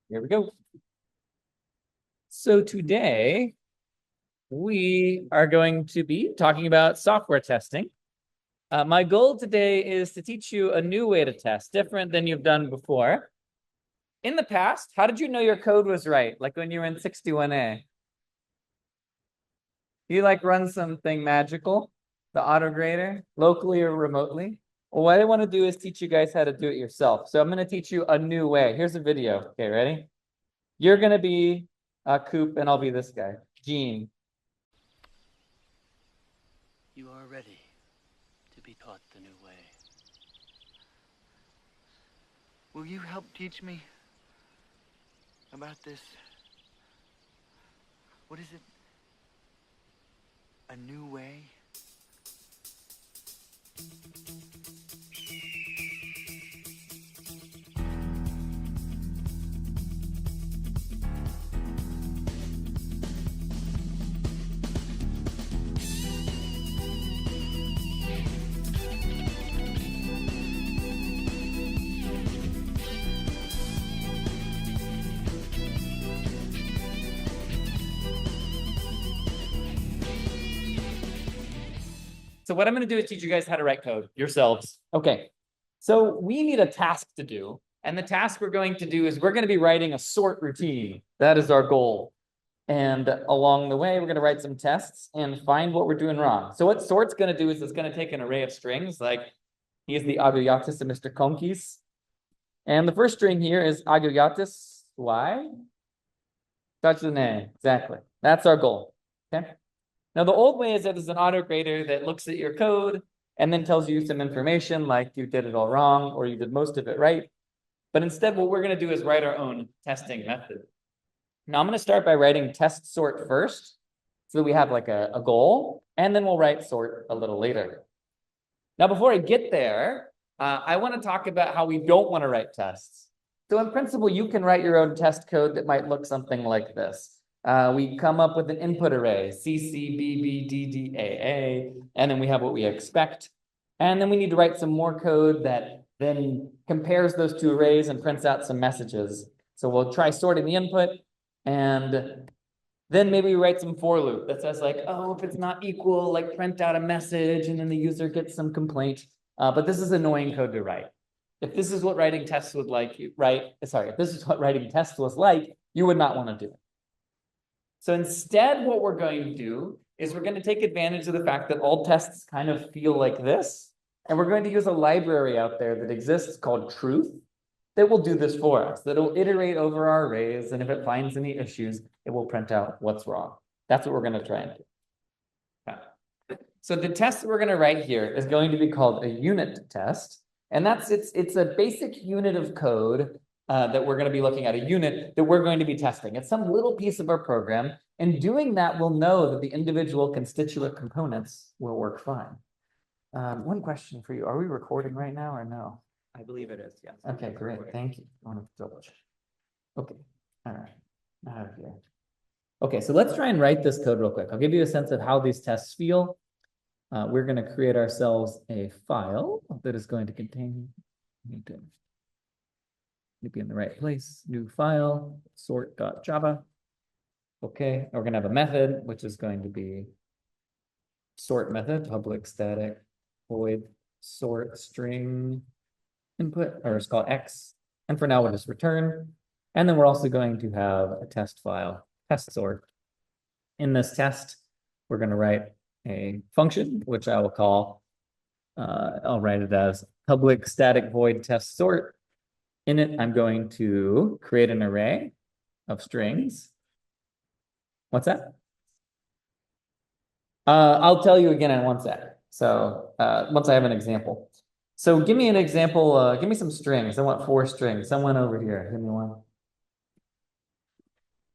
Here we go. So today we are going to be talking about software testing. My goal today is to teach you a new way to test, different than you've done before. In the past, how did you know your code was right? Like when you were in 61A? You like run something magical, the auto grader, locally or remotely? Well, what I want to do is teach you guys how to do it yourself. So I'm going to teach you a new way. Here's a video. Okay, ready? You're going to be Coop, and I'll be this guy, Gene. You are ready to be taught the new way. Will you help teach me about this? What is it? A new way? So what I'm going to do is teach you guys how to write code yourselves. Okay, so we need a task to do. And the task we're going to do is we're going to be writing a sort routine. That is our goal. And along the way, we're going to write some tests and find what we're doing wrong. So what sort's going to do is it's going to take an array of strings, like here's the Agoyatis of Mr. Konkis. And the first string here is Agoyatis Y. Touch the name. Exactly. That's our goal. Okay. Now, the old way is that there's an auto grader that looks at your code and then tells you some information like you did it all wrong or you did most of it right. But instead, what we're going to do is write our own testing method. Now, I'm going to start by writing test sort first so that we have like a goal, and then we'll write sort a little later. Now, before I get there, I want to talk about how we don't want to write tests. So in principle, you can write your own test code that might look something like this. We come up with an input array, CC, BB, DD, AA, and then we have what we expect. And then we need to write some more code that then compares those two arrays and prints out some messages. So we'll try sorting the input, and then maybe we write some for loop that says like, oh, if it's not equal, like print out a message, and then the user gets some complaint. But this is annoying code to write. If this is what writing tests would like, if this is what writing tests was like, you would not want to do it. So instead, what we're going to do is we're going to take advantage of the fact that all tests kind of feel like this. And we're going to use a library out there that exists called Truth that will do this for us, that will iterate over our arrays. And if it finds any issues, it will print out what's wrong. That's what we're going to try and do. Okay. So the test that we're going to write here is going to be called a unit test. And it's a basic unit of code that we're going to be looking at, a unit that we're going to be testing. It's some little piece of our program. And doing that, we'll know that the individual constituent components will work fine. One question for you. Are we recording right now or no? I believe it is, yes. Okay, great. Thank you. I want to double check. Okay. All right. Out of here. Okay, so let's try and write this code real quick. I'll give you a sense of how these tests feel. We're going to create ourselves a file that is going to contain, need to be in the right place, new file, sort.java. Okay, we're going to have a method, which is going to be sort method, public static void sort string input, or it's called X. And for now, we'll just return. And then we're also going to have a test file, test sort. In this test, we're going to write a function, which I will call, I'll write it as public static void test sort. In it, I'm going to create an array of strings. What's that? I'll tell you again in one sec. So once I have an example. So give me an example, give me some strings. I want 4 strings. Someone over here, give me one.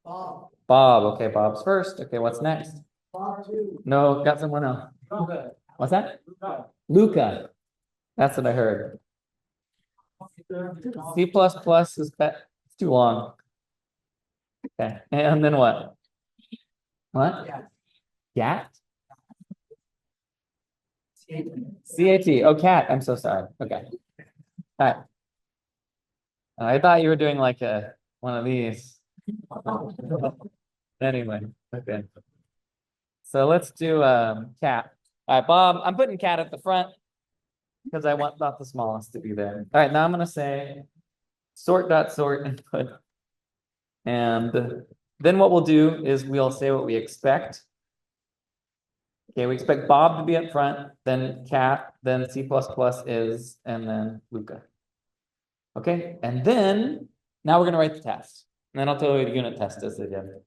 Bob. Bob, okay, Bob's first. Okay, what's next? Bob two. No, got someone else. Luca. What's that? Luca. Luca. That's what I heard. C++ is it's too long. Okay, and then what? What? Cat? CAT. Oh, cat. I'm so sorry. Okay. All right. I thought you were doing like a one of these. Anyway, okay. So let's do cat. All right, Bob, I'm putting cat at the front because I want not the smallest to be there. All right, now I'm gonna say sort input. And then what we'll do is we'll say what we expect. Okay, we expect Bob to be up front, then cat, then C++ is, and then Luca. Okay, and then now we're gonna write the test. And then I'll tell you what the unit test is again.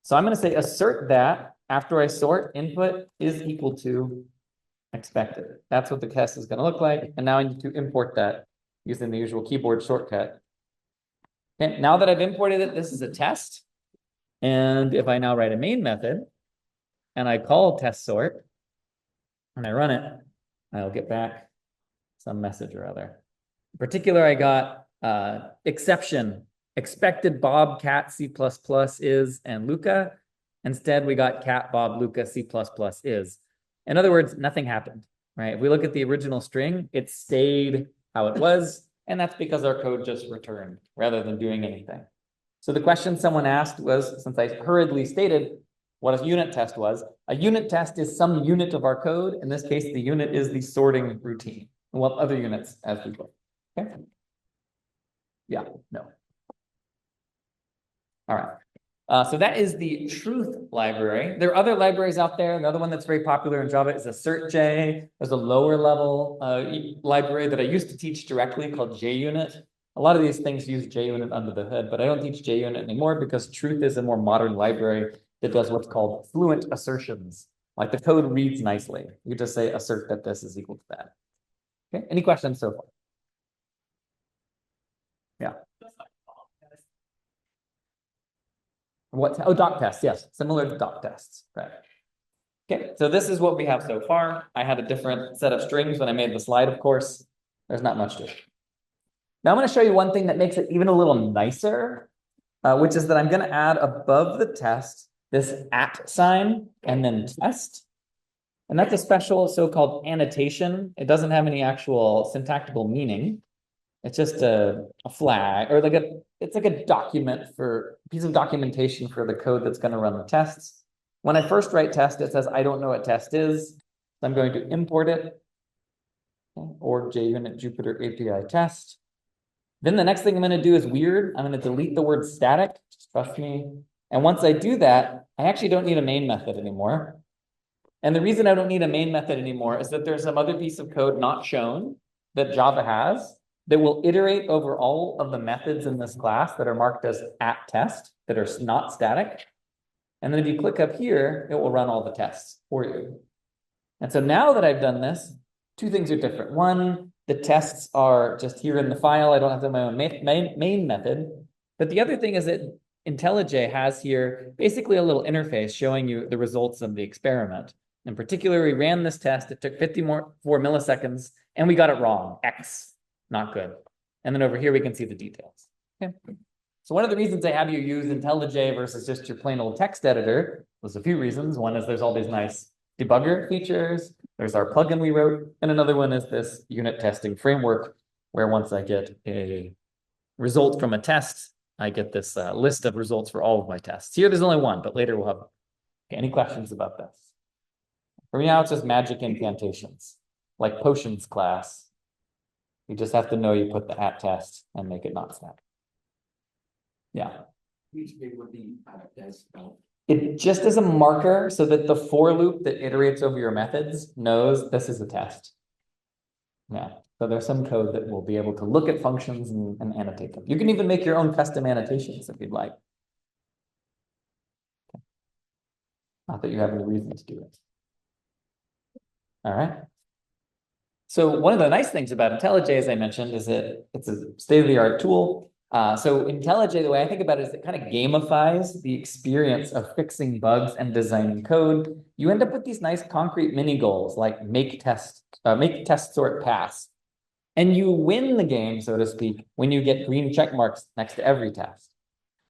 So I'm gonna say assert that after I sort input is equal to expected. That's what the test is gonna look like. And now I need to import that using the usual keyboard shortcut. Okay, now that I've imported it, this is a test. And if I now write a main method and I call test sort and I run it, I'll get back some message or other. In particular, I got exception, expected Bob, cat, C++ is, and Luca. Instead, we got cat, Bob, Luca, C++ is. In other words, nothing happened, right? If we look at the original string, it stayed how it was. And that's because our code just returned rather than doing anything. So the question someone asked was, since I hurriedly stated what a unit test was, a unit test is some unit of our code. In this case, the unit is the sorting routine. And we'll have other units as we go. Okay. Yeah, no. All right. So that is the truth library. There are other libraries out there. Another one that's very popular in Java is AssertJ. There's a lower level library that I used to teach directly called JUnit. A lot of these things use JUnit under the hood, but I don't teach JUnit anymore because truth is a more modern library that does what's called fluent assertions. Like the code reads nicely. You just say assert that this is equal to that. Okay, any questions so far? Yeah. What? Oh, doc tests. Yes, similar to doc tests. Right. Okay, so this is what we have so far. I had a different set of strings when I made the slide, of course. There's not much to it. Now I'm going to show you one thing that makes it even a little nicer, which is that I'm going to add above the test this @ sign and then test. And that's a special so-called annotation. It doesn't have any actual syntactical meaning. It's just a flag or it's like a document for a piece of documentation for the code that's going to run the tests. When I first write test, it says, I don't know what test is. So I'm going to import it or JUnit Jupyter API test. Then the next thing I'm going to do is weird. I'm going to delete the word static. Just trust me. And once I do that, I actually don't need a main method anymore. And the reason I don't need a main method anymore is that there's some other piece of code not shown that Java has that will iterate over all of the methods in this class that are marked as @test that are not static. And then if you click up here, it will run all the tests for you. And so now that I've done this, two things are different. One, the tests are just here in the file. I don't have to have my own main method. But the other thing is that IntelliJ has here basically a little interface showing you the results of the experiment. In particular, we ran this test. It took 54 milliseconds, and we got it wrong. X, not good. And then over here, we can see the details. Okay. So one of the reasons I have you use IntelliJ versus just your plain old text editor was a few reasons. One is there's all these nice debugger features. There's our plugin we wrote. And another one is this unit testing framework, where once I get a result from a test, I get this list of results for all of my tests. Here, there's only one, but later we'll have. Okay, any questions about this? For me now, it's just magic incantations, like potions class. You just have to know you put the @test and make it not static. Yeah. It just is a marker so that the for loop that iterates over your methods knows this is a test. Yeah. So there's some code that will be able to look at functions and annotate them. You can even make your own custom annotations if you'd like. Okay. Not that you have any reason to do it. All right. So one of the nice things about IntelliJ, as I mentioned, is that it's a state-of-the-art tool. So IntelliJ, the way I think about it is it kind of gamifies the experience of fixing bugs and designing code. You end up with these nice concrete mini goals like make test sort pass. And you win the game, so to speak, when you get green check marks next to every test.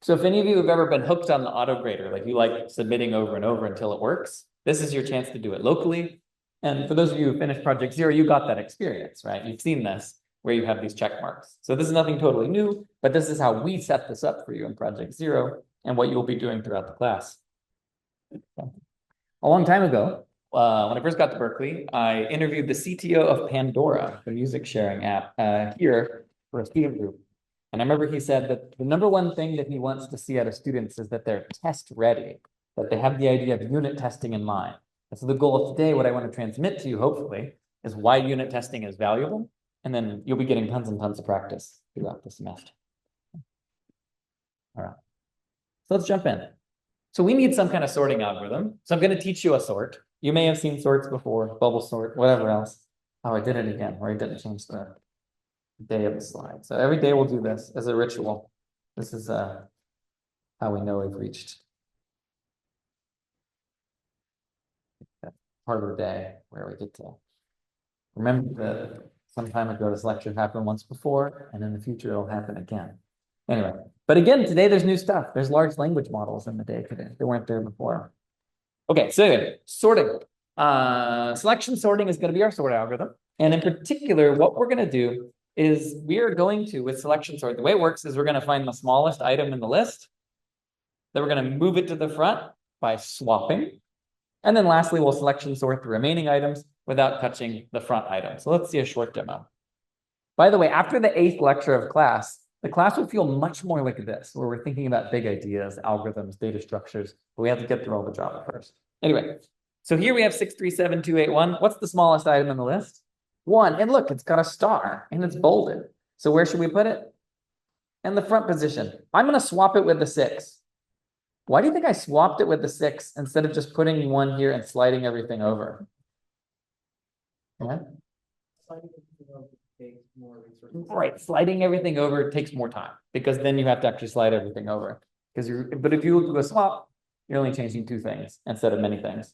So if any of you have ever been hooked on the auto grader, like you like submitting over and over until it works, this is your chance to do it locally. And for those of you who finished Project Zero, you got that experience, right? You've seen this. where you have these check marks. So this is nothing totally new, but this is how we set this up for you in Project Zero and what you'll be doing throughout the class. A long time ago, when I first got to Berkeley, I interviewed the CTO of Pandora, the music sharing app, here for a student group. And I remember he said that the number one thing that he wants to see out of students is that they're test ready, that they have the idea of unit testing in mind. And so the goal of today, what I want to transmit to you, hopefully, is why unit testing is valuable. And then you'll be getting tons and tons of practice throughout the semester. All right. So let's jump in. So we need some kind of sorting algorithm. So I'm going to teach you a sort. You may have seen sorts before, bubble sort, whatever else. Oh, I did it again, where I didn't change the day of the slide. So every day we'll do this as a ritual. This is how we know we've reached that part of the day where we get to remember that some time ago this lecture happened once before, and in the future it'll happen again. Anyway, but again, today there's new stuff. There's large language models in the day today. They weren't there before. Okay, so anyway, sorting. Selection sorting is going to be our sort algorithm. And in particular, what we're going to do is we are going to, with selection sort, the way it works is we're going to find the smallest item in the list. Then we're going to move it to the front by swapping. And then lastly, we'll selection sort the remaining items without touching the front item. So let's see a short demo. By the way, after the 8th lecture of class, the class will feel much more like this, where we're thinking about big ideas, algorithms, data structures, but we have to get through all the Java first. Anyway, so here we have 637281. What's the smallest item in the list? 1. And look, it's got a star and it's bolded. So where should we put it? In the front position. I'm going to swap it with the 6. Why do you think I swapped it with the 6 instead of just putting 1 here and sliding everything over? Yeah? Right, sliding everything over takes more time because then you have to actually slide everything over. But if you do a swap, you're only changing 2 things instead of many things.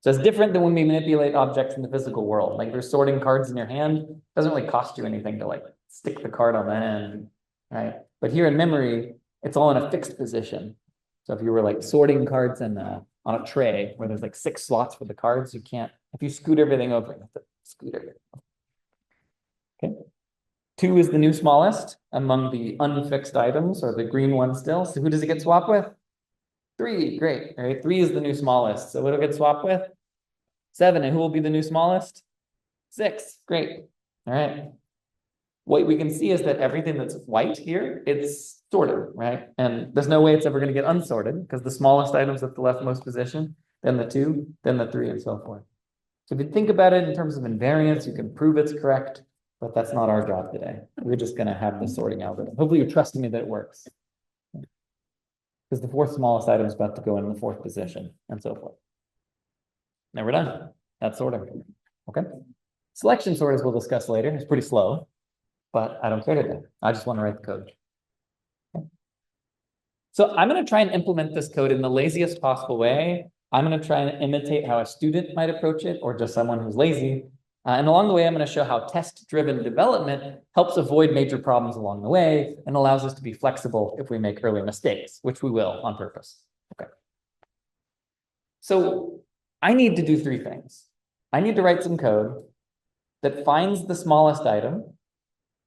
So it's different than when we manipulate objects in the physical world. Like you're sorting cards in your hand, it doesn't really cost you anything to like stick the card on the end, right? But here in memory, it's all in a fixed position. So if you were like sorting cards on a tray where there's like 6 slots for the cards, you can't, if you scoot everything over, you have to scoot it. Okay. 2 is the new smallest among the unfixed items, or the green one still. So who does it get swapped with? 3, great. All right, 3 is the new smallest. So what'll get swapped with? 7, and who will be the new smallest? 6, great. All right. What we can see is that everything that's white here, it's sorted, right? And there's no way it's ever going to get unsorted because the smallest item's at the leftmost position, then the 2, then the 3, and so forth. So if you think about it in terms of invariance, you can prove it's correct, but that's not our job today. We're just going to have the sorting algorithm. Hopefully you're trusting me that it works. Because the 4th smallest item is about to go in the 4th position, and so forth. Now we're done. That's sorting. Okay. Selection sort, as we'll discuss later, is pretty slow, but I don't care today. I just want to write the code. Okay. So I'm going to try and implement this code in the laziest possible way. I'm going to try and imitate how a student might approach it, or just someone who's lazy. And along the way, I'm going to show how test-driven development helps avoid major problems along the way and allows us to be flexible if we make early mistakes, which we will on purpose. Okay. So I need to do 3 things. I need to write some code that finds the smallest item,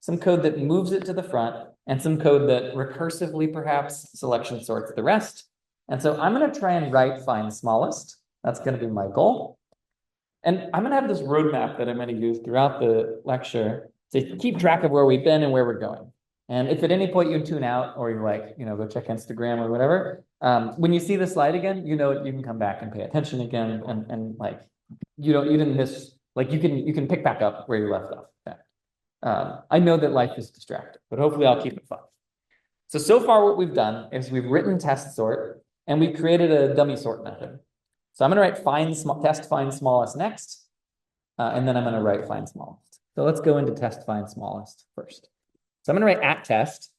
some code that moves it to the front, and some code that recursively, perhaps, selection sorts the rest. And so I'm going to try and write find smallest. That's going to be my goal. And I'm going to have this roadmap that I'm going to use throughout the lecture to keep track of where we've been and where we're going. And if at any point you tune out or you're like, go check Instagram or whatever, when you see the slide again, you can come back and pay attention again, and like you didn't miss, like you can pick back up where you left off. Yeah. I know that life is distracting, but hopefully I'll keep it fun. So far what we've done is we've written test sort and we've created a dummy sort method. So I'm going to write test find smallest next, and then I'm going to write find smallest. So let's go into test find smallest first. So I'm going to write @test,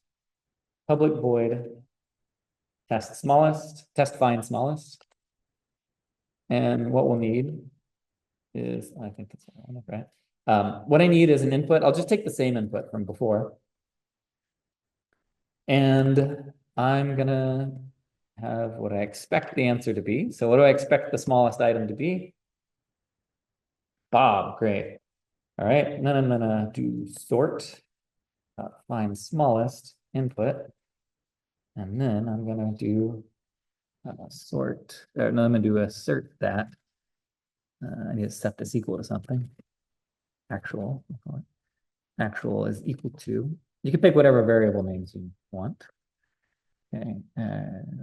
public void, test find smallest. And what we'll need is, I think that's what I want, right? What I need is an input. I'll just take the same input from before. And I'm going to have what I expect the answer to be. So what do I expect the smallest item to be? Bob, great. All right, and then I'm gonna do sort, find smallest input. And then I'm gonna do sort, or no, I'm gonna do assert that. I need to set this equal to something. Actual, actual is equal to, you can pick whatever variable names you want. Okay,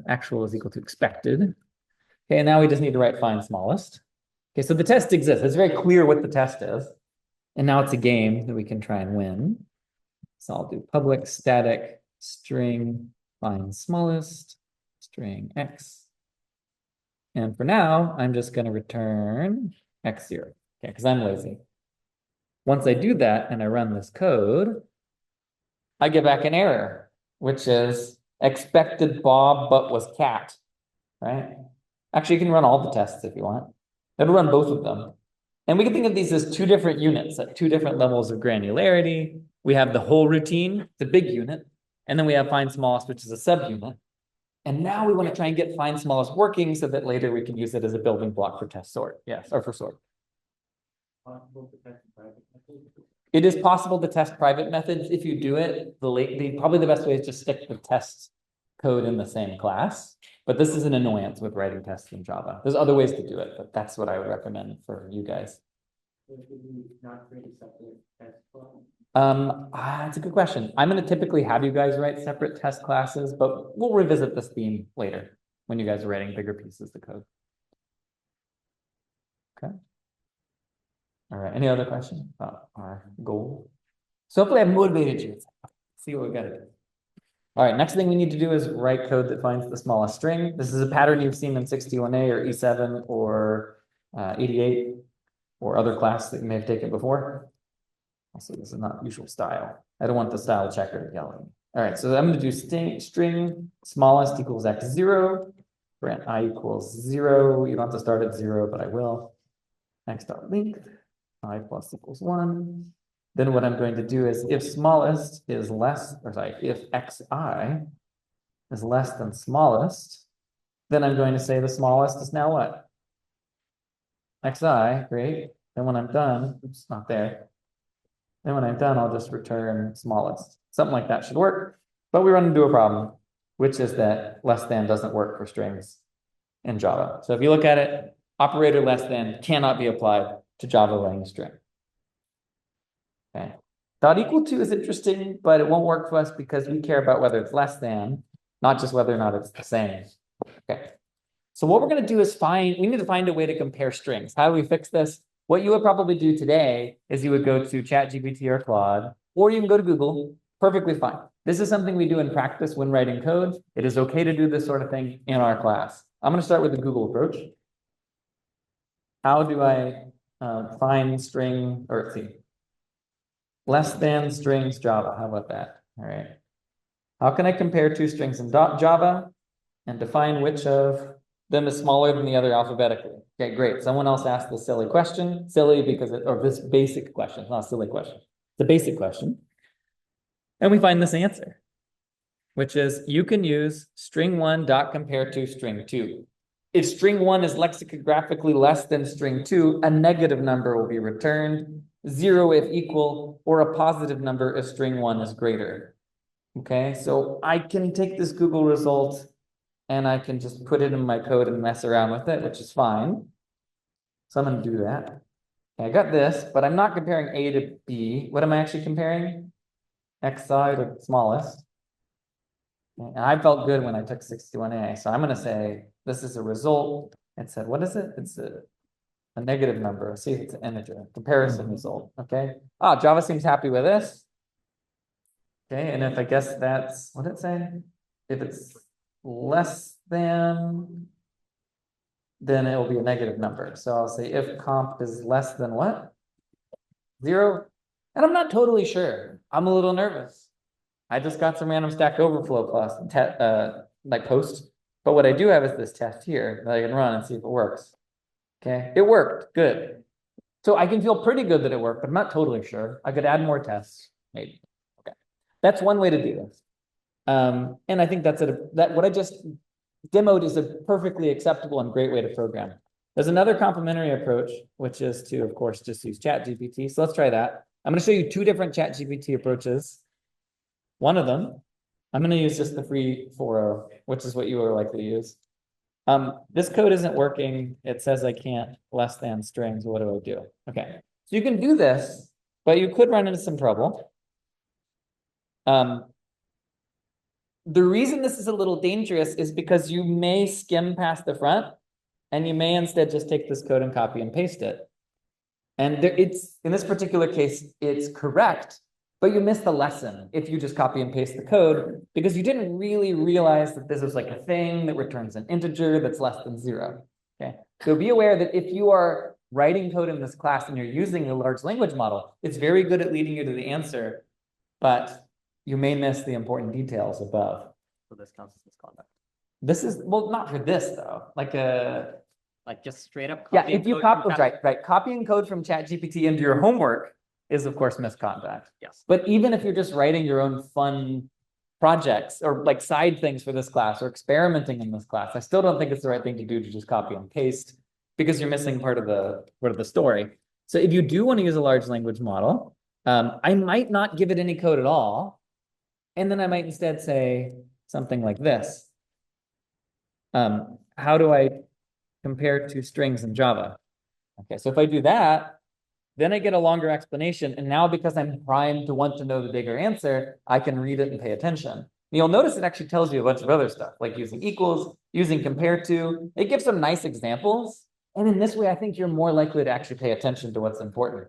actual is equal to expected. Okay, now we just need to write find smallest. Okay, so the test exists. It's very clear what the test is. And now it's a game that we can try and win. So I'll do public static string find smallest string x. And for now, I'm just going to return x0, okay, because I'm lazy. Once I do that and I run this code, I get back an error, which is expected Bob but was cat, right? Actually, you can run all the tests if you want. It'll run both of them. And we can think of these as two different units at two different levels of granularity. We have the whole routine, the big unit, and then we have find smallest, which is a subunit. And now we want to try and get find smallest working so that later we can use it as a building block for test sort. Yes, or for sort. It is possible to test private methods. If you do it, probably the best way is just stick the test code in the same class. But this is an annoyance with writing tests in Java. There's other ways to do it, but that's what I would recommend for you guys. It's a good question. I'm going to typically have you guys write separate test classes, but we'll revisit this theme later when you guys are writing bigger pieces of code. Okay. All right. Any other questions about our goal? So hopefully I've motivated you. See what we got to do. All right. Next thing we need to do is write code that finds the smallest string. This is a pattern you've seen in 61A or E7 or 88 or other class that you may have taken before. Also, this is not usual style. I don't want the style checker to yell at me. All right, so I'm going to do string smallest equals x0, grant I equals 0. You don't have to start at 0, but I will. X.length, I plus equals 1. Then what I'm going to do is if smallest is less, or sorry, if xi is less than smallest, then I'm going to say the smallest is now what? Xi, great. Then when I'm done, oops, not there. Then when I'm done, I'll just return smallest. Something like that should work. But we run into a problem, which is that less than doesn't work for strings in Java. So if you look at it, operator less than cannot be applied to Java laying string. Okay. Dot equal to is interesting, but it won't work for us because we care about whether it's less than, not just whether or not it's the same. Okay. So what we're going to do is we need to find a way to compare strings. How do we fix this? What you would probably do today is you would go to ChatGPT or Claude, or you can go to Google, perfectly fine. This is something we do in practice when writing code. It is okay to do this sort of thing in our class. I'm going to start with the Google approach. How do I find string, or let's see, less than strings Java? How about that? All right. How can I compare two strings in Java and define which of them is smaller than the other alphabetically? Okay, great. Someone else asked this silly question. Silly because or this basic question. It's not a silly question. It's a basic question. And we find this answer, which is you can use string1 dot compare to string2. If string1 is lexicographically less than string2, a negative number will be returned, 0 if equal, or a positive number if string1 is greater. Okay, so I can take this Google result and I can just put it in my code and mess around with it, which is fine. So I'm going to do that. Okay, I got this, but I'm not comparing A to B. What am I actually comparing? Xi to the smallest. And I felt good when I took 61A. So I'm going to say this is a result. It said, what is it? It's a negative number. See if it's an integer. Comparison result. Okay. Java seems happy with this. Okay. And if I guess that's, what did it say? If it's less than, then it will be a negative number. So I'll say if comp is less than what? 0. And I'm not totally sure. I'm a little nervous. I just got some random Stack Overflow class like post. But what I do have is this test here that I can run and see if it works. Okay, it worked. Good. So I can feel pretty good that it worked, but I'm not totally sure. I could add more tests, maybe. Okay, that's one way to do this. And I think that's what I just demoed is a perfectly acceptable and great way to program. There's another complementary approach, which is to, of course, just use ChatGPT. So let's try that. I'm going to show you two different ChatGPT approaches. One of them, I'm going to use just the free 4.0, which is what you are likely to use. This code isn't working. It says I can't less than strings. What do I do? Okay, so you can do this, but you could run into some trouble. The reason this is a little dangerous is because you may skim past the front and you may instead just take this code and copy and paste it. And it's in this particular case, it's correct, but you miss the lesson if you just copy and paste the code because you didn't really realize that this is like a thing that returns an integer that's less than 0. Okay, so be aware that if you are writing code in this class and you're using a large language model, it's very good at leading you to the answer, but you may miss the important details above. So this counts as misconduct. This is, well, not for this though, Like just straight up. yeah, if you copy, right, copying code from ChatGPT into your homework is of course misconduct. Yes. But even if you're just writing your own fun projects or like side things for this class or experimenting in this class, I still don't think it's the right thing to do to just copy and paste because you're missing part of the story. So if you do want to use a large language model, I might not give it any code at all. And then I might instead say something like this. How do I compare to strings in Java? Okay, so if I do that, then I get a longer explanation. And now because I'm primed to want to know the bigger answer, I can read it and pay attention. And you'll notice it actually tells you a bunch of other stuff, like using equals, using compare to. It gives some nice examples. And in this way, I think you're more likely to actually pay attention to what's important.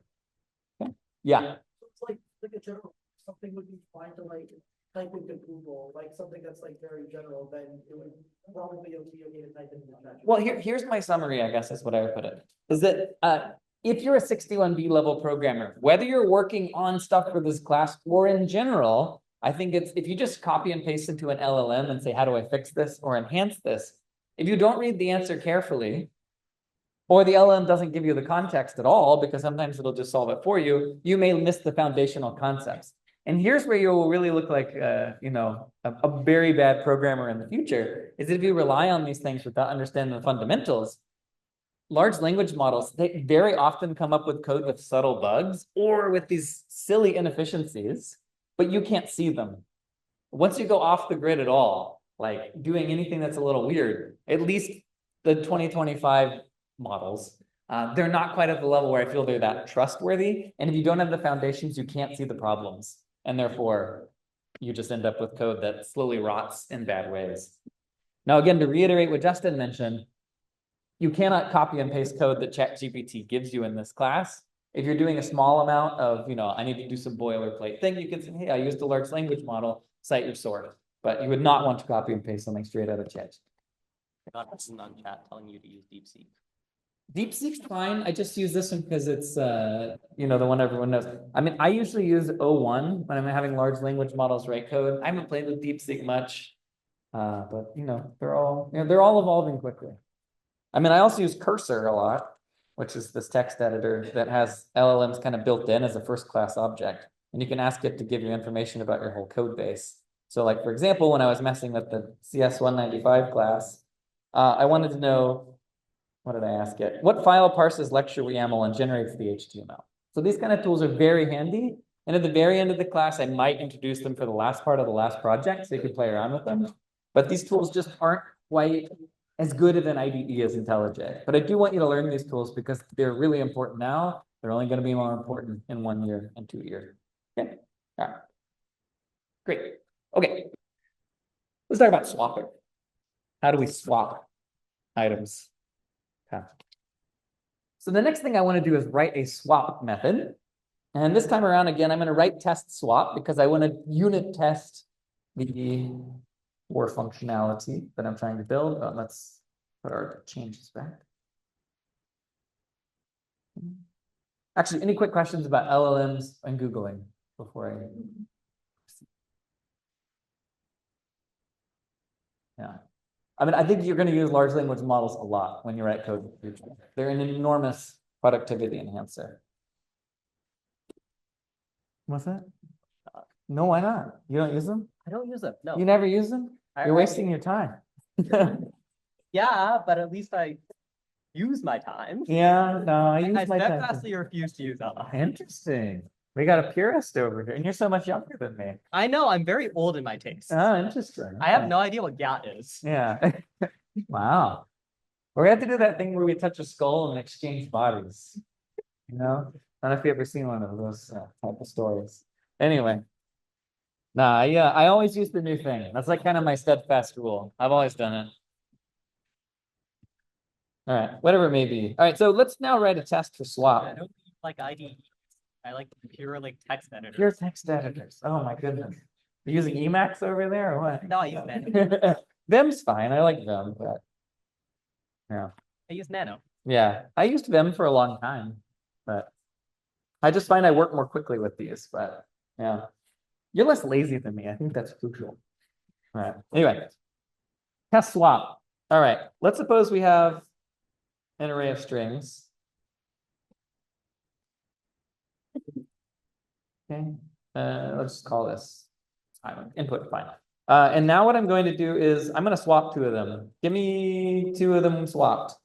Okay. Yeah. It's like a general, something would be fine to like type into Google, like something that's like very general, then it would probably be okay to type into that. Well, here's my summary, I guess is what I would put it, is that if you're a 61B level programmer, whether you're working on stuff for this class or in general, I think it's, if you just copy and paste into an LLM and say, how do I fix this or enhance this? If you don't read the answer carefully, or the LLM doesn't give you the context at all, because sometimes it'll just solve it for you, you may miss the foundational concepts. And here's where you will really look like, you know, a very bad programmer in the future, is if you rely on these things without understanding the fundamentals. Large language models, they very often come up with code with subtle bugs or with these silly inefficiencies, but you can't see them. Once you go off the grid at all, like doing anything that's a little weird, at least the 2025 models, they're not quite at the level where I feel they're that trustworthy. And if you don't have the foundations, you can't see the problems. And therefore, you just end up with code that slowly rots in bad ways. Now, again, to reiterate what Justin mentioned, you cannot copy and paste code that ChatGPT gives you in this class. If you're doing a small amount of, you know, I need to do some boilerplate thing, you can say, hey, I used a large language model, cite your source. But you would not want to copy and paste something straight out of Chat. Not on chat telling you to use DeepSeek. DeepSeek's fine. I just use this one because it's, you know, the one everyone knows. I mean, I usually use O1 when I'm having large language models write code. I haven't played with DeepSeek much, but you know, they're all evolving quickly. I mean, I also use Cursor a lot, which is this text editor that has LLMs kind of built in as a first class object. And you can ask it to give you information about your whole code base. So like, for example, when I was messing with the CS195 class, I wanted to know, what did I ask it? What file parses lecture YAML and generates the HTML? So these kind of tools are very handy. And at the very end of the class, I might introduce them for the last part of the last project, so you can play around with them. But these tools just aren't quite as good of an IDE as IntelliJ. But I do want you to learn these tools because they're really important now. They're only going to be more important in 1 year and 2 years. Okay, all right. Great. Okay, let's talk about swapping. How do we swap items? Okay. So the next thing I want to do is write a swap method. And this time around, again, I'm going to write test swap because I want to unit test the for functionality that I'm trying to build. Let's put our changes back. Actually, any quick questions about LLMs and Googling before I... Yeah. I mean, I think you're going to use large language models a lot when you write code in the future. They're an enormous productivity enhancer. What's that? No, why not? You don't use them? I don't use them. No. You never use them? You're wasting your time. Yeah, but at least I use my time. Yeah, no, I use I my time. steadfastly refuse to use that. Interesting. We got a purist over here, and you're so much younger than me. I know, I'm very old in my taste. Oh, interesting. I have Okay. no idea what gat is. Yeah. Wow. We're gonna have to do that thing where we touch a skull and exchange bodies. You know? I don't know if you ever seen one of those type of stories. Anyway. Nah, yeah, I always use the new thing. That's like kind of my steadfast rule. I've always done it. All right, whatever it may be. All right, so let's now write a test for swap. I don't like IDEs. I like pure like text editors. Pure text editors. Oh my goodness. You using Emacs over there or what? No, I use Nano. Vim's fine. I like Vim, but yeah. I use Nano. Yeah, I used Vim for a long time, but I just find I work more quickly with these, but yeah. You're less lazy than me. I think that's crucial. All right. Anyway, test swap. All right. Let's suppose we have an array of strings. Okay. Let's call this input, fine. And now what I'm going to do is I'm going to swap two of them. Give me two of them swapped.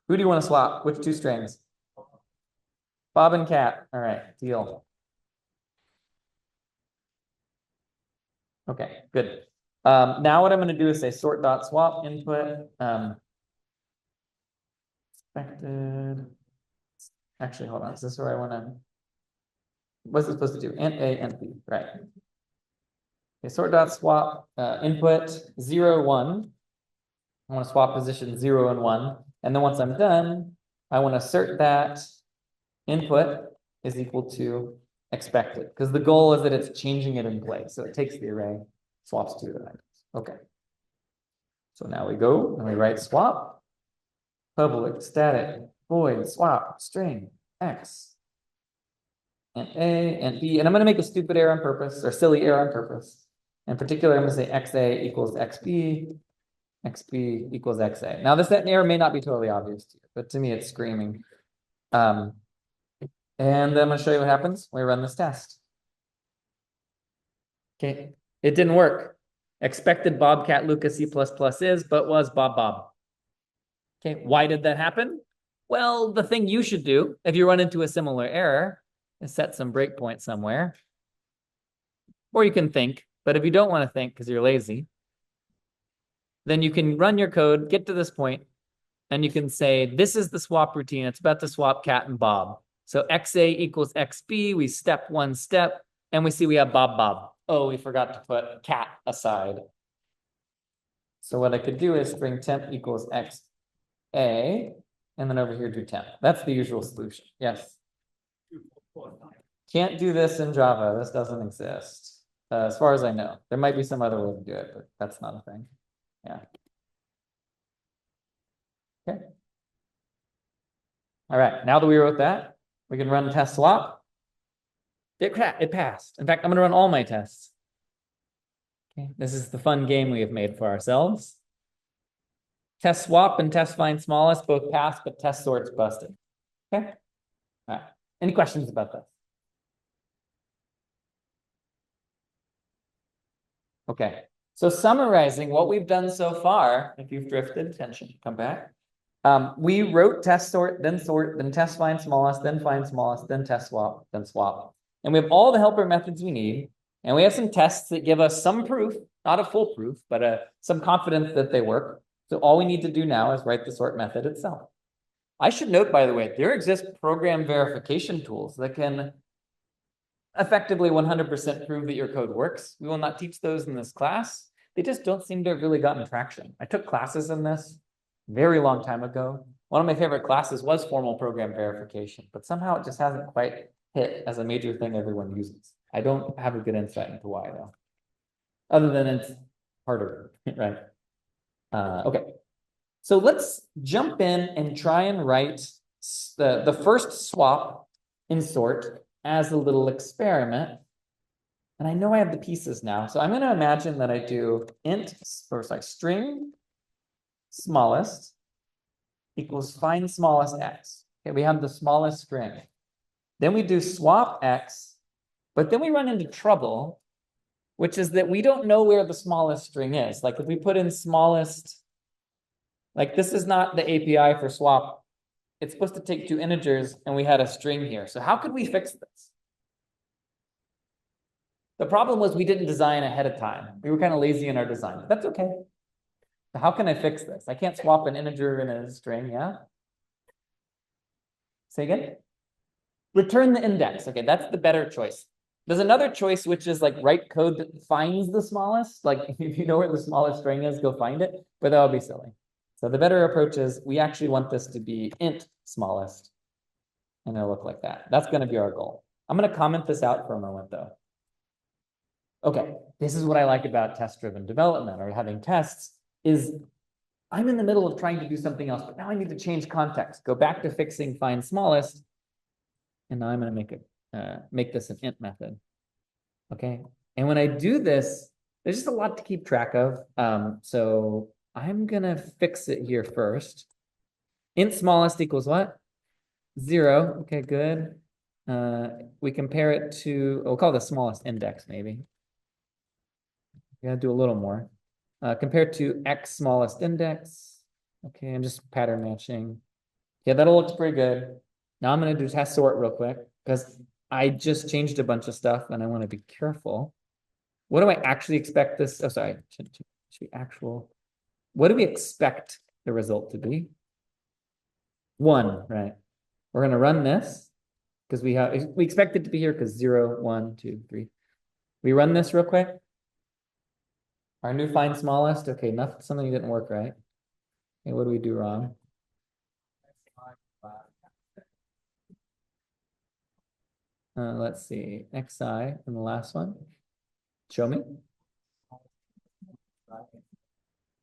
Who do you want to swap? Which two strings? Bob and Cat. All right, deal. Okay, good. Now what I'm going to do is say sort dot swap input. Expected. Actually, hold on. Is this where I want to? What's it supposed to do? Int A, int B, right? Okay, sort dot swap input 0, 1. I want to swap position 0 and 1. And then once I'm done, I want to assert that input is equal to expected, because the goal is that it's changing it in place. So it takes the array, swaps two of the items. Okay. So now we go and we write swap, public static void swap string x and A and B. And I'm going to make a stupid error on purpose, or silly error on purpose. In particular, I'm going to say xa equals xb, xb equals xa. Now this error may not be totally obvious to you, but to me it's screaming. And I'm going to show you what happens when we run this test. Okay, it didn't work. Expected Bobcat Luca C++ is, but was Bob Bob. Okay, why did that happen? Well, the thing you should do if you run into a similar error is set some breakpoint somewhere. Or you can think, but if you don't want to think because you're lazy, then you can run your code, get to this point, and you can say, this is the swap routine. It's about to swap Cat and Bob. So xa equals xb, we step one step, and we see we have Bob Bob. Oh, we forgot to put Cat aside. So what I could do is string temp equals xa, and then over here do temp. That's the usual solution. Yes. Can't do this in Java. This doesn't exist. As far as I know. There might be some other way to do it, but that's not a thing. Yeah. Okay. All right, now that we wrote that, we can run test swap. It passed. In fact, I'm going to run all my tests. Okay, this is the fun game we have made for ourselves. Test swap and test find smallest both passed, but test sort's busted. Okay. All right. Any questions about this? Okay. So summarizing what we've done so far, if you've drifted, attention, come back. We wrote test sort, then test find smallest, then find smallest, then test swap, then swap. And we have all the helper methods we need. And we have some tests that give us some proof, not a full proof, but some confidence that they work. So all we need to do now is write the sort method itself. I should note, by the way, there exist program verification tools that can effectively 100% prove that your code works. We will not teach those in this class. They just don't seem to have really gotten traction. I took classes in this very long time ago. One of my favorite classes was formal program verification, but somehow it just hasn't quite hit as a major thing everyone uses. I don't have a good insight into why though, other than it's harder, right? Okay, so let's jump in and try and write the first swap in sort as a little experiment. And I know I have the pieces now, so I'm going to imagine that I do string smallest equals find smallest x. Okay, we have the smallest string. Then we do swap x, but then we run into trouble, which is that we don't know where the smallest string is. Like if we put in smallest Like this is not the API for swap. It's supposed to take two integers and we had a string here. So how could we fix this? The problem was we didn't design ahead of time. We were kind of lazy in our design. But that's okay. So how can I fix this? I can't swap an integer and a string, yeah? Say again? Return the index. Okay, that's the better choice. There's another choice, which is like write code that finds the smallest. Like if you know where the smallest string is, go find it. But that would be silly. So the better approach is we actually want this to be int smallest. And it'll look like that. That's going to be our goal. I'm going to comment this out for a moment, though. Okay, this is what I like about test-driven development or having tests is I'm in the middle of trying to do something else, but now I need to change context. Go back to fixing find smallest. And now I'm going to make this an int method. Okay, and when I do this, there's just a lot to keep track of. So I'm going to fix it here first. Int smallest equals what? 0. Okay, good. We compare it to, we'll call the smallest index maybe. We gotta do a little more. Compared to x smallest index. Okay, and just pattern matching. Yeah, that'll look pretty good. Now I'm gonna do test sort real quick because I just changed a bunch of stuff and I want to be careful. What do I actually expect this? Oh, sorry. Should be actual. What do we expect the result to be? 1, right? We're gonna run this because we expect it to be here because 0, 1, 2, 3. We run this real quick. Our new find smallest. Okay, nothing, something didn't work right. Okay, what do we do wrong? Let's see, xi in the last one. Show me.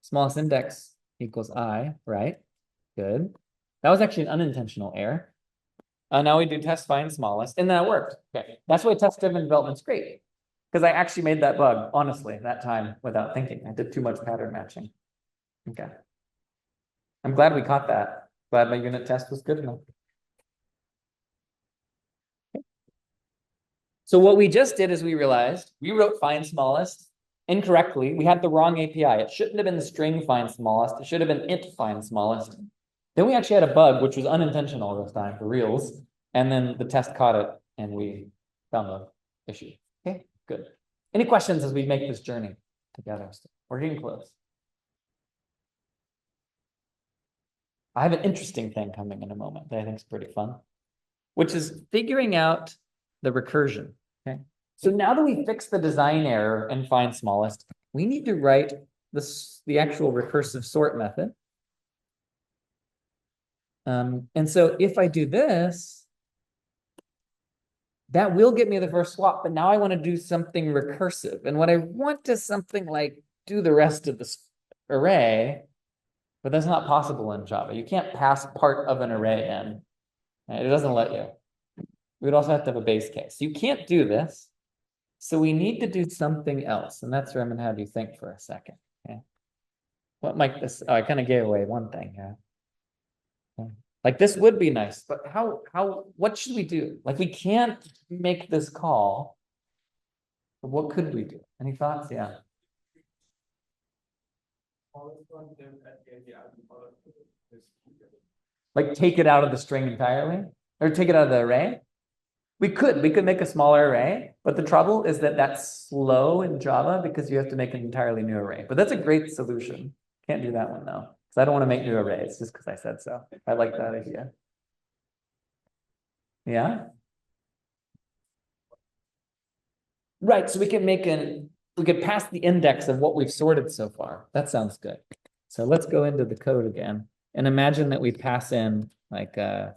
Smallest index equals I, right? Good. That was actually an unintentional error. Now we do test find smallest, and that worked. Okay, that's why test-driven development's great. Because I actually made that bug, honestly, that time without thinking. I did too much pattern matching. Okay. I'm glad we caught that. Glad my unit test was good enough. Okay. So what we just did is we realized we wrote find smallest incorrectly. We had the wrong API. It shouldn't have been string find smallest. It should have been int find smallest. Then we actually had a bug, which was unintentional this time for reals. And then the test caught it and we found the issue. Okay, good. Any questions as we make this journey together? We're getting close. I have an interesting thing coming in a moment that I think is pretty fun, which is figuring out the recursion. Okay. So now that we fixed the design error and find smallest, we need to write the actual recursive sort method. And so if I do this, that will get me the first swap, but now I want to do something recursive. And what I want is something like do the rest of this array, but that's not possible in Java. You can't pass part of an array in. Right? It doesn't let you. We would also have to have a base case. You can't do this. So we need to do something else. And that's where I'm going to have you think for a second. Okay. What might this, oh, I kind of gave away one thing here. Okay. Like this would be nice, but what should we do? Like we can't make this call. But what could we do? Any thoughts? Yeah. Like take it out of the string entirely or take it out of the array? We could make a smaller array, but the trouble is that that's slow in Java because you have to make an entirely new array. But that's a great solution. Can't do that one though, because I don't want to make new arrays just because I said so. I like that idea. Yeah. Right, so we could pass the index of what we've sorted so far. That sounds good. So let's go into the code again and imagine that we pass in like 1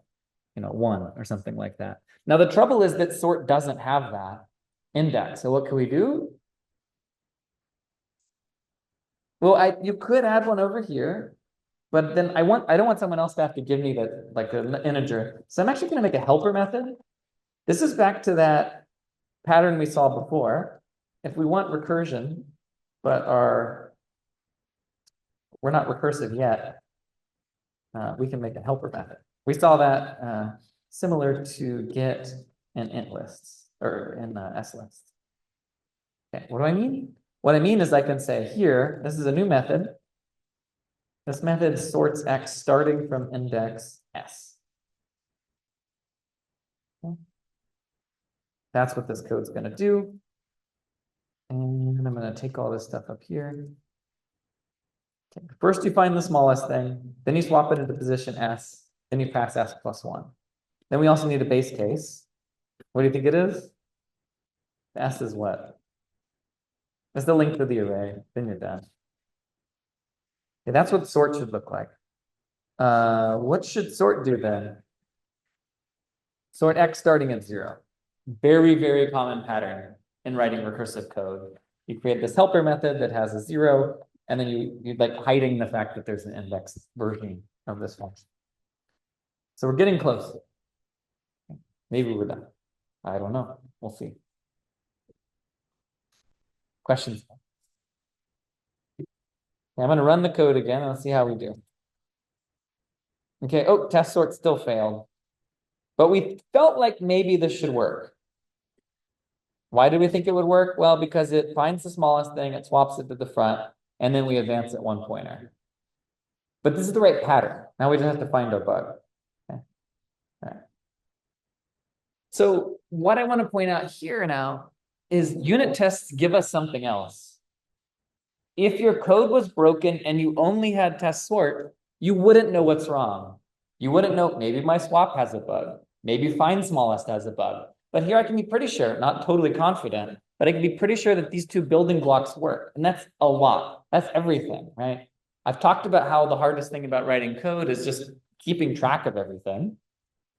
or something like that. Now the trouble is that sort doesn't have that index. So what can we do? Well, you could add one over here, but then I don't want someone else to have to give me that like an integer. So I'm actually going to make a helper method. This is back to that pattern we saw before. If we want recursion, but we're not recursive yet, we can make a helper method. We saw that similar to get and int lists or in S lists. Okay, what do I mean? What I mean is I can say here, this is a new method. This method sorts X starting from index S. Okay. That's what this code's going to do. And I'm going to take all this stuff up here. Okay. First, you find the smallest thing. Then you swap it into position S. Then you pass S plus 1. Then we also need a base case. What do you think it is? S is what? It's the length of the array. Then you're done. Okay, that's what sort should look like. What should sort do then? Sort X starting at 0. Very, very common pattern in writing recursive code. You create this helper method that has a 0, and then you're like hiding the fact that there's an index version of this function. So we're getting close. Maybe we're done. I don't know. We'll see. Questions? Okay, I'm going to run the code again and let's see how we do. Okay, oh, test sort still failed. But we felt like maybe this should work. Why do we think it would work? Well, because it finds the smallest thing, it swaps it to the front, and then we advance it 1 pointer. But this is the right pattern. Now we just have to find our bug. Okay. All right. So what I want to point out here now is unit tests give us something else. If your code was broken and you only had test sort, you wouldn't know what's wrong. You wouldn't know, maybe my swap has a bug. Maybe find smallest has a bug. But here I can be pretty sure, not totally confident, but I can be pretty sure that these two building blocks work. And that's a lot. That's everything, right? I've talked about how the hardest thing about writing code is just keeping track of everything.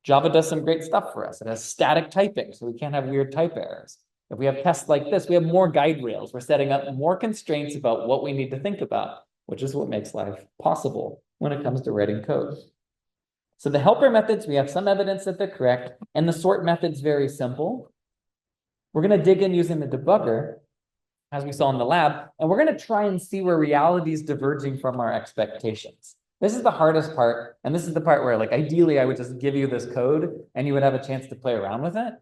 Java does some great stuff for us. It has static typing, so we can't have weird type errors. If we have tests like this, we have more guide rails. We're setting up more constraints about what we need to think about, which is what makes life possible when it comes to writing code. So the helper methods, we have some evidence that they're correct, and the sort method's very simple. We're going to dig in using the debugger, as we saw in the lab, and we're going to try and see where reality is diverging from our expectations. This is the hardest part, and this is the part where, like, ideally, I would just give you this code, and you would have a chance to play around with it.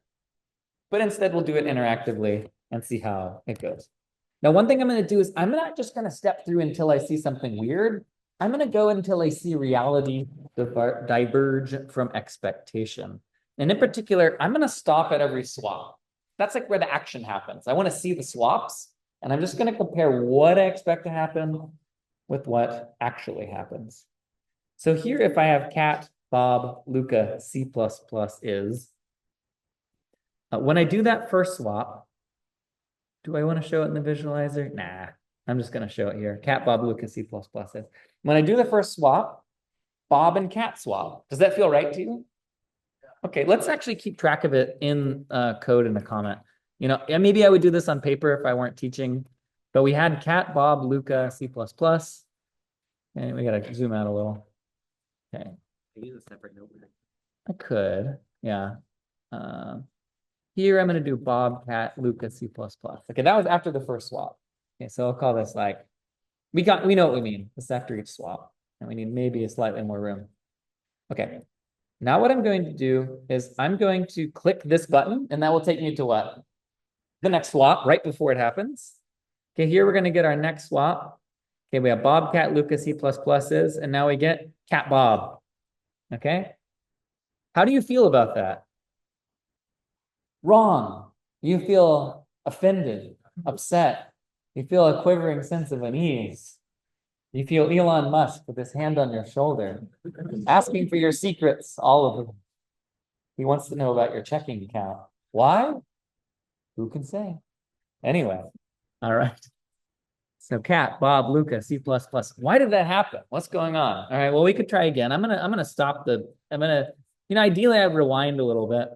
But instead, we'll do it interactively and see how it goes. Now, one thing I'm going to do is I'm not just going to step through until I see something weird. I'm going to go until I see reality diverge from expectation. And in particular, I'm going to stop at every swap. That's like where the action happens. I want to see the swaps, and I'm just going to compare what I expect to happen with what actually happens. So here, if I have cat, Bob, Luca, C++ is, when I do that first swap, do I want to show it in the visualizer? Nah, I'm just going to show it here. Cat, Bob, Luca, C++ is. When I do the first swap, Bob and cat swap. Does that feel right to you? Okay, let's actually keep track of it in code in a comment. You know, and maybe I would do this on paper if I weren't teaching, but we had cat, Bob, Luca, C++. And we got to zoom out a little. Okay. Use a separate notebook. I could, yeah. Here I'm going to do Bob, cat, Luca, C++. Okay, that was after the first swap. Okay, so I'll call this like, we know what we mean. This is after each swap. And we need maybe a slightly more room. Okay. Now what I'm going to do is I'm going to click this button, and that will take me to what? The next swap right before it happens. Okay, here we're going to get our next swap. Okay, we have Bob, cat, Luca, C++ is, and now we get cat, Bob. Okay. How do you feel about that? Wrong. You feel offended, upset. You feel a quivering sense of unease. You feel Elon Musk with his hand on your shoulder, asking for your secrets, all of them. He wants to know about your checking account. Why? Who can say? Anyway, all right. So cat, Bob, Luca, C++. Why did that happen? What's going on? All right, well, we could try again. I'm gonna stop ideally I'd rewind a little bit,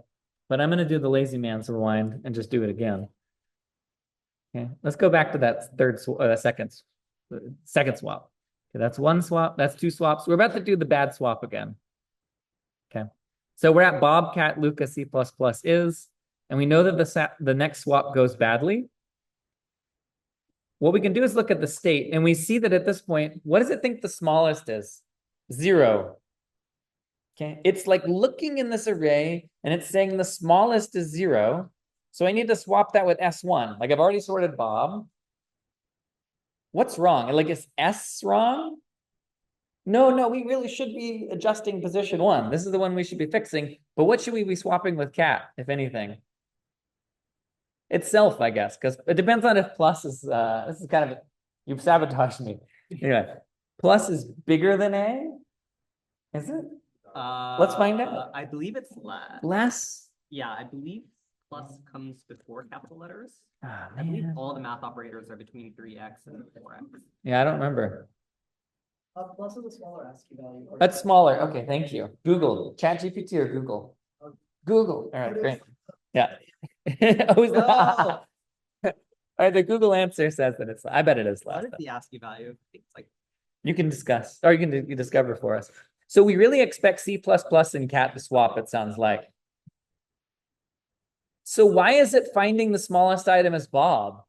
but I'm gonna do the lazy man's rewind and just do it again. Okay, let's go back to that second swap. Okay, that's one swap, that's two swaps. We're about to do the bad swap again. Okay, so we're at Bob, cat, Luca, C++ is, and we know that the next swap goes badly. What we can do is look at the state, and we see that at this point, what does it think the smallest is? 0. Okay, it's like looking in this array, and it's saying the smallest is 0. So I need to swap that with S1. Like I've already sorted Bob. What's wrong? Like is S wrong? No, we really should be adjusting position one. This is the one we should be fixing. But what should we be swapping with cat, if anything? Itself, I guess, because it depends on if plus is, this is kind of, you've sabotaged me. Anyway, plus is bigger than A? Is it? Let's find out. I believe it's less. Less? Yeah, I believe plus comes before capital letters. Ah, I believe man. all the math operators are between 3x and 4x. Yeah, I don't remember. Plus is a smaller ASCII value. That's smaller. Okay, thank you. Google, ChatGPT or Google? Google. All right, great. Yeah. Oh, is that- No. All right, the Google answer says that it's, I bet it is less. What is the ASCII value? I think it's like You can discuss, or you discover for us. So we really expect C++ and cat to swap, it sounds like. So why is it finding the smallest item as Bob?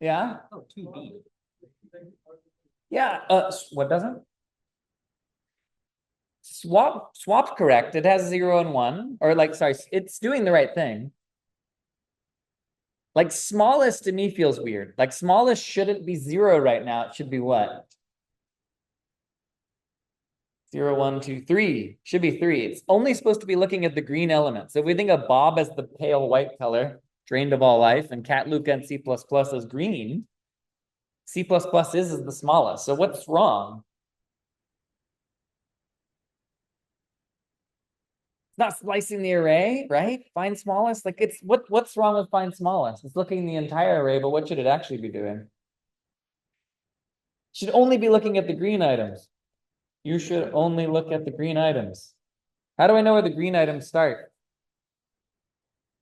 Yeah? 2b. Yeah, what doesn't? Swap correct. It has 0 and 1, or like, sorry, it's doing the right thing. Like smallest to me feels weird. Like smallest shouldn't be 0 right now. It should be what? 0, 1, 2, 3. Should be 3. It's only supposed to be looking at the green element. So if we think of Bob as the pale white color, drained of all life, and Cat, Luca, and C++ as green, C++ is the smallest. So what's wrong? It's not slicing the array, right? Find smallest. Like it's what's wrong with find smallest? It's looking the entire array, but what should it actually be doing? Should only be looking at the green items. You should only look at the green items. How do I know where the green items start?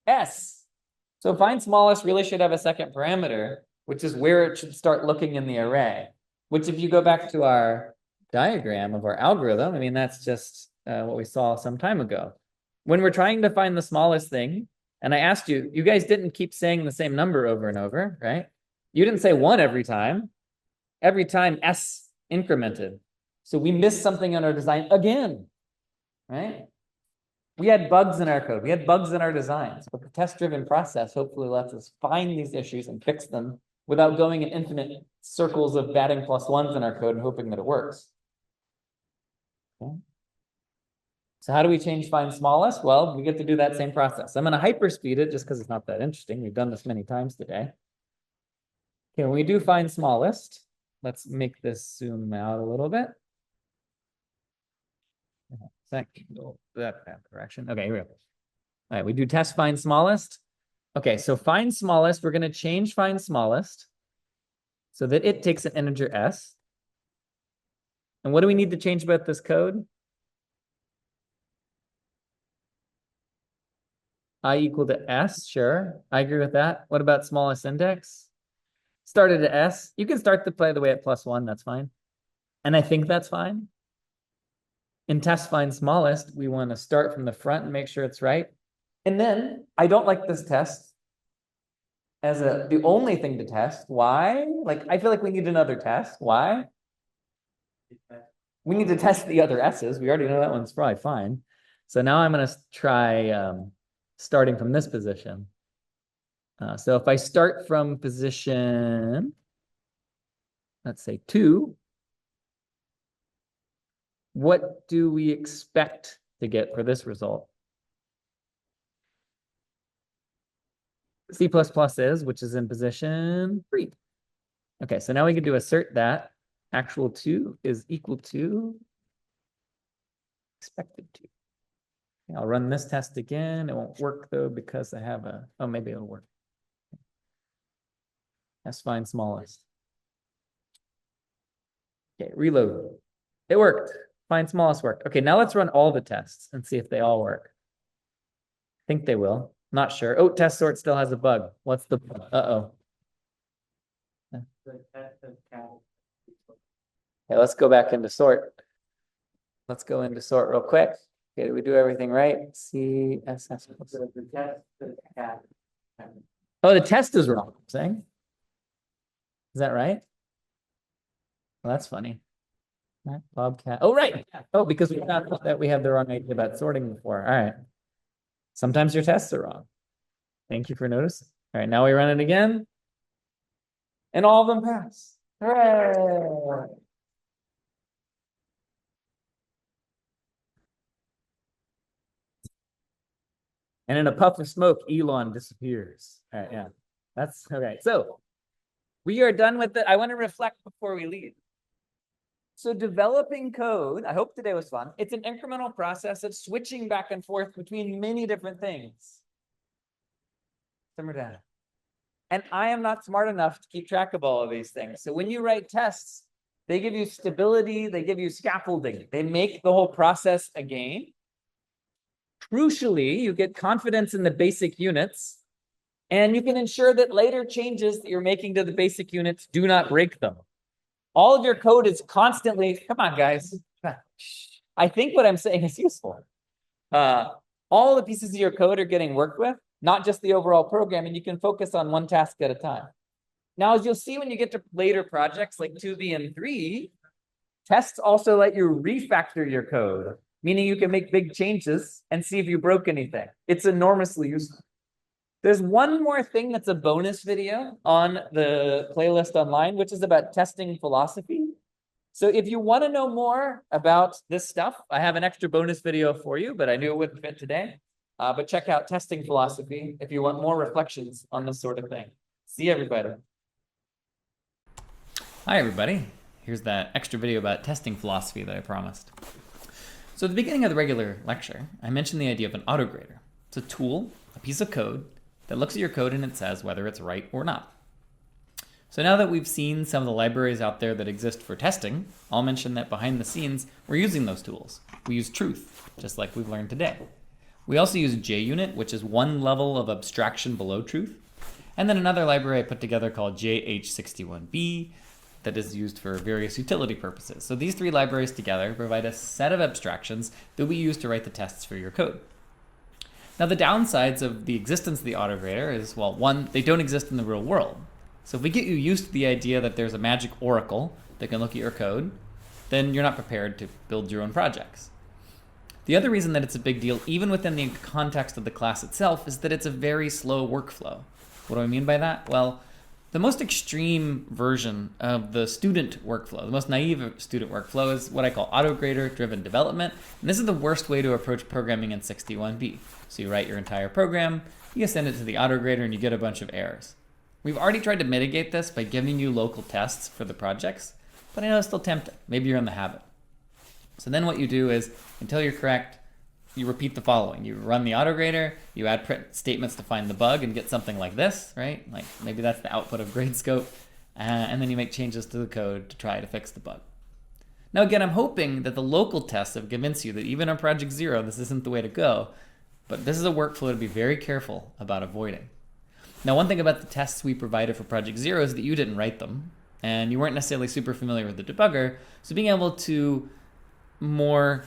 S. So find smallest really should have a second parameter, which is where it should start looking in the array. Which if you go back to our diagram of our algorithm, I mean, that's just what we saw some time ago. When we're trying to find the smallest thing, and I asked you, you guys didn't keep saying the same number over and over, right? You didn't say 1 every time. Every time S incremented. So we missed something in our design again, right? We had bugs in our code. We had bugs in our designs, but the test-driven process hopefully lets us find these issues and fix them without going in infinite circles of batting +1s in our code and hoping that it works. Okay. So how do we change find smallest? Well, we get to do that same process. I'm going to hyperspeed it just because it's not that interesting. We've done this many times today. Okay, when we do find smallest, let's make this zoom out a little bit. That correction. Okay, here we go. All right, we do test find smallest. Okay, so find smallest, we're going to change find smallest so that it takes an integer s. And what do we need to change about this code? I equal to s, sure. I agree with that. What about smallest index? Started at s. You can start to play the way at +1, that's fine. And I think that's fine. In test find smallest, we want to start from the front and make sure it's right. And then I don't like this test as the only thing to test. Why? Like, I feel like we need another test. Why? We need to test the other s's. We already know that one's probably fine. So now I'm going to try starting from this position. So if I start from position, let's say 2, what do we expect to get for this result? C++ is, which is in position 3. Okay, so now we can do assert that actual 2 is equal to expected 2. Okay, I'll run this test again. It won't work though because I have a, oh, maybe it'll work. That's find smallest. Okay, reload. It worked. Find smallest worked. Okay, now let's run all the tests and see if they all work. I think they will. Not sure. Oh, test sort still has a bug. What's the, uh-oh. Okay, let's go back into sort. Let's go into sort real quick. Okay, did we do everything right? CSS. Oh, the test is wrong, I'm saying. Is that right? Well, that's funny. Bobcat. Oh, right. Oh, because we found out that we had the wrong idea about sorting before. All right. Sometimes your tests are wrong. Thank you for noticing. All right, now we run it again. And all of them pass. Hooray! And in a puff of smoke, Elon disappears. All right, yeah. That's okay. So we are done with it. I want to reflect before we leave. So developing code, I hope today was fun. It's an incremental process of switching back and forth between many different things. Simmer down. And I am not smart enough to keep track of all of these things. So when you write tests, they give you stability, they give you scaffolding. They make the whole process a game. Crucially, you get confidence in the basic units, and you can ensure that later changes that you're making to the basic units do not break them. All of your code is constantly, come on, guys. I think what I'm saying is useful. All the pieces of your code are getting worked with, not just the overall program, and you can focus on one task at a time. Now, as you'll see when you get to later projects like 2B and 3, tests also let you refactor your code, meaning you can make big changes and see if you broke anything. It's enormously useful. There's one more thing that's a bonus video on the playlist online, which is about testing philosophy. So if you want to know more about this stuff, I have an extra bonus video for you, but I knew it wouldn't fit today. But check out testing philosophy if you want more reflections on this sort of thing. See everybody. Hi, everybody. Here's that extra video about testing philosophy that I promised. So at the beginning of the regular lecture, I mentioned the idea of an autograder. It's a tool, a piece of code, that looks at your code and it says whether it's right or not. So now that we've seen some of the libraries out there that exist for testing, I'll mention that behind the scenes, we're using those tools. We use truth, just like we've learned today. We also use JUnit, which is one level of abstraction below truth. And then another library I put together called JH61B that is used for various utility purposes. So these three libraries together provide a set of abstractions that we use to write the tests for your code. Now the downsides of the existence of the autograder is, well, one, they don't exist in the real world. So if we get you used to the idea that there's a magic oracle that can look at your code, then you're not prepared to build your own projects. The other reason that it's a big deal, even within the context of the class itself, is that it's a very slow workflow. What do I mean by that? Well, the most extreme version of the student workflow, the most naive student workflow, is what I call autograder-driven development. And this is the worst way to approach programming in 61B. So you write your entire program, you send it to the autograder, and you get a bunch of errors. We've already tried to mitigate this by giving you local tests for the projects, but I know it's still tempting. Maybe you're in the habit. So then what you do is, until you're correct, you repeat the following. You run the autograder, you add print statements to find the bug and get something like this, right? Like maybe that's the output of Gradescope, and then you make changes to the code to try to fix the bug. Now again, I'm hoping that the local tests have convinced you that even on Project Zero, this isn't the way to go, but this is a workflow to be very careful about avoiding. Now, one thing about the tests we provided for Project Zero is that you didn't write them, and you weren't necessarily super familiar with the debugger, so being able to more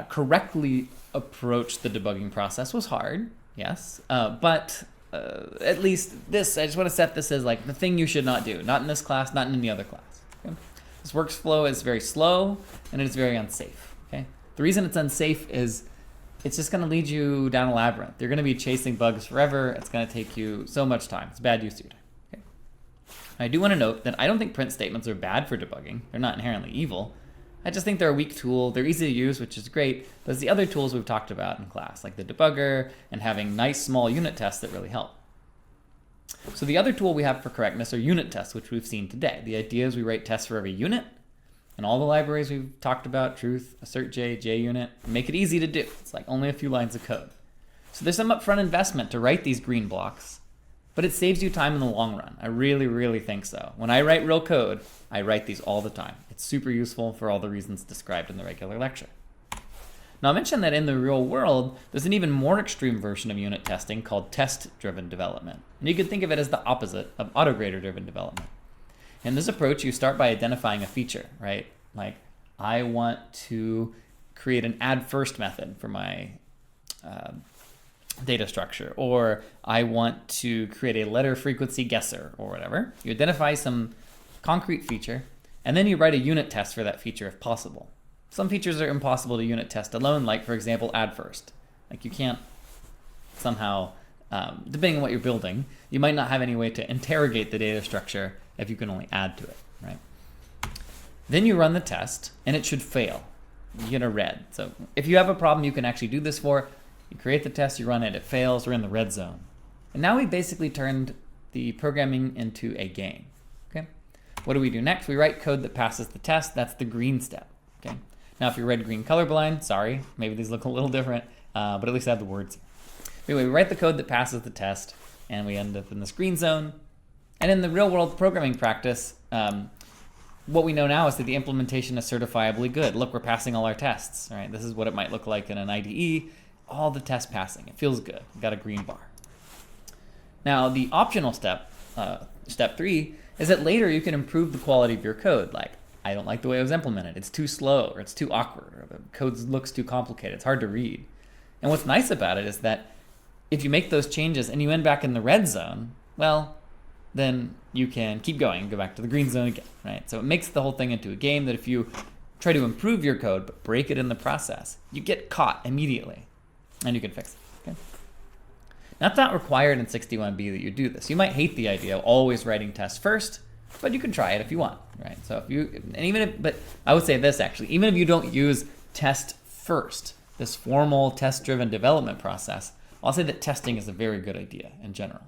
correctly approach the debugging process was hard, yes, but at least this, I just want to set this as like the thing you should not do, not in this class, not in any other class. Okay? This workflow is very slow, and it is very unsafe. Okay? The reason it's unsafe is it's just going to lead you down a labyrinth. You're going to be chasing bugs forever. It's going to take you so much time. It's bad use of your time. Okay? I do want to note that I don't think print statements are bad for debugging. They're not inherently evil. I just think they're a weak tool. They're easy to use, which is great. But it's the other tools we've talked about in class, like the debugger and having nice small unit tests that really help. So the other tool we have for correctness are unit tests, which we've seen today. The idea is we write tests for every unit. And all the libraries we've talked about, Truth, AssertJ, JUnit, make it easy to do. It's like only a few lines of code. So there's some upfront investment to write these green blocks, but it saves you time in the long run. I really, really think so. When I write real code, I write these all the time. It's super useful for all the reasons described in the regular lecture. Now I mentioned that in the real world, there's an even more extreme version of unit testing called test-driven development. And you could think of it as the opposite of autograder-driven development. In this approach, you start by identifying a feature, right? Like, I want to create an add first method for my data structure, or I want to create a letter frequency guesser, or whatever. You identify some concrete feature, and then you write a unit test for that feature if possible. Some features are impossible to unit test alone, like, for example, add first. Like, you can't somehow, depending on what you're building, you might not have any way to interrogate the data structure if you can only add to it, right? Then you run the test, and it should fail. You get a red. So if you have a problem you can actually do this for, You create the test, you run it, it fails, we're in the red zone. And now we basically turned the programming into a game, okay? What do we do next? We write code that passes the test. That's the green step, okay? Now, if you're red-green colorblind, sorry, maybe these look a little different, but at least I have the words here. Anyway, we write the code that passes the test, and we end up in this green zone. And in the real-world programming practice, what we know now is that the implementation is certifiably good. Look, we're passing all our tests, all right? This is what it might look like in an IDE. All the tests passing. It feels good. We've got a green bar. Now, the optional step, step 3, is that later you can improve the quality of your code. Like, I don't like the way it was implemented. It's too slow, or it's too awkward, or the code looks too complicated. It's hard to read. And what's nice about it is that if you make those changes and you end back in the red zone, well, then you can keep going and go back to the green zone again, right? So it makes the whole thing into a game that if you try to improve your code but break it in the process, you get caught immediately and you can fix it, okay? Now, it's not required in 61B that you do this. You might hate the idea of always writing tests first, but you can try it if you want, right? So if you, and even if, but I would say this actually, even if you don't use test first, this formal test-driven development process, I'll say that testing is a very good idea in general.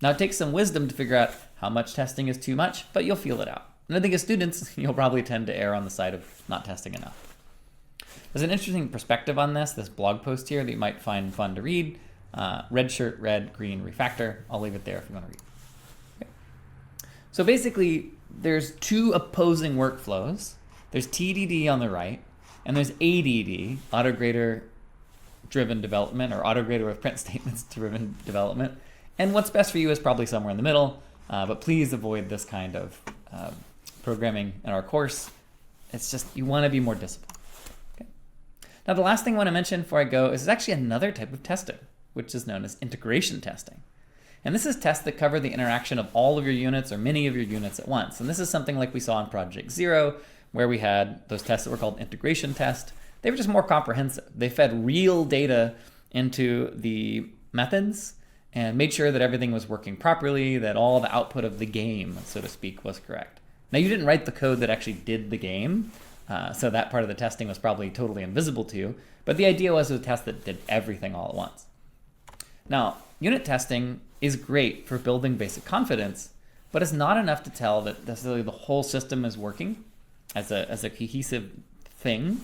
Now, it takes some wisdom to figure out how much testing is too much, but you'll feel it out. And I think as students, you'll probably tend to err on the side of not testing enough. There's an interesting perspective on this blog post here that you might find fun to read. Red shirt, red, green, refactor. I'll leave it there if you want to read. Okay. So basically, there's two opposing workflows. There's TDD on the right, and there's ADD, autograder driven development, or autograder with print statements driven development. And what's best for you is probably somewhere in the middle, but please avoid this kind of programming in our course. It's just, you want to be more disciplined. Okay. Now, the last thing I want to mention before I go is actually another type of testing, which is known as integration testing. And this is tests that cover the interaction of all of your units or many of your units at once. And this is something like we saw in Project Zero, where we had those tests that were called integration tests. They were just more comprehensive. They fed real data into the methods and made sure that everything was working properly, that all the output of the game, so to speak, was correct. Now, you didn't write the code that actually did the game, so that part of the testing was probably totally invisible to you, but the idea was a test that did everything all at once. Now, unit testing is great for building basic confidence, but it's not enough to tell that necessarily the whole system is working as a cohesive thing,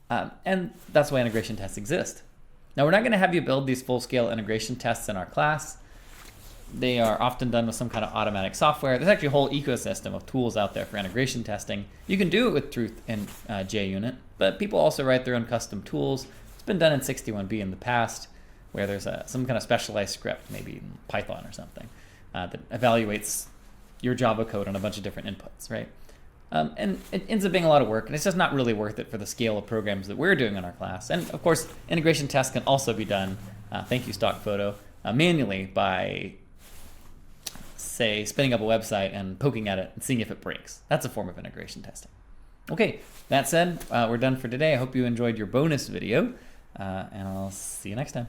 and that's why integration tests exist. Now, we're not going to have you build these full-scale integration tests in our class. They are often done with some kind of automatic software. There's actually a whole ecosystem of tools out there for integration testing. You can do it with Truth and JUnit, but people also write their own custom tools. It's been done in 61B in the past, where there's some kind of specialized script, maybe in Python or something, that evaluates your Java code on a bunch of different inputs, right? And it ends up being a lot of work, and it's just not really worth it for the scale of programs that we're doing in our class. And of course, integration tests can also be done, thank you stock photo, manually by, say, spinning up a website and poking at it and seeing if it breaks. That's a form of integration testing. Okay, that said, we're done for today. I hope you enjoyed your bonus video, and I'll see you next time.